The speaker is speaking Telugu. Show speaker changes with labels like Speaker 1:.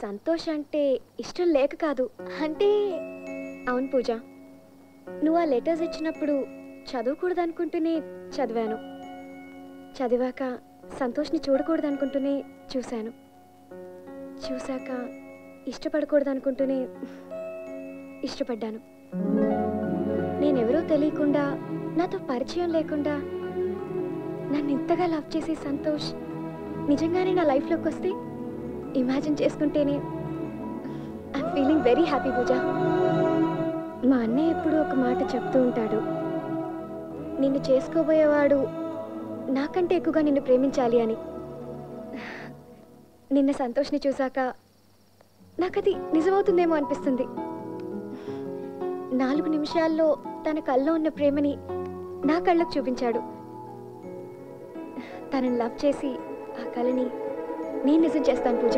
Speaker 1: సంతోష్ అంటే ఇష్టం లేక కాదు, అంటే అవును పూజ, నువ్వు ఆ లెటర్స్ ఇచ్చినప్పుడు చదవకూడదు అనుకుంటూనే చదివాను. చదివాక సంతోష్ని చూడకూడదు అనుకుంటూనే చూశాను. చూశాక ఇష్టపడకూడదు అనుకుంటూనే ఇష్టపడ్డాను. నేనెవరో తెలియకుండా, నాతో పరిచయం లేకుండా నన్ను ఇంతగా లవ్ చేసే సంతోష్ నిజంగానే నా లైఫ్లోకి వస్తే ఇమాజిన్ చేసుకుంటేనే ఐఎమ్ ఫీలింగ్ వెరీ హ్యాపీ పూజ. మా అన్నయ్య ఎప్పుడు ఒక మాట చెప్తూ ఉంటాడు, నిన్ను చేసుకోబోయేవాడు నాకంటే ఎక్కువగా నిన్ను ప్రేమించాలి అని. నిన్న సంతోష్ని చూశాక నాకది నిజమవుతుందేమో అనిపిస్తుంది. 4 నిమిషాల్లో తన కల్లో ఉన్న ప్రేమని నా కళ్ళకు చూపించాడు. తనని లవ్ చేసి ఆ కలని నేను నిజం చేస్తాను పూజ.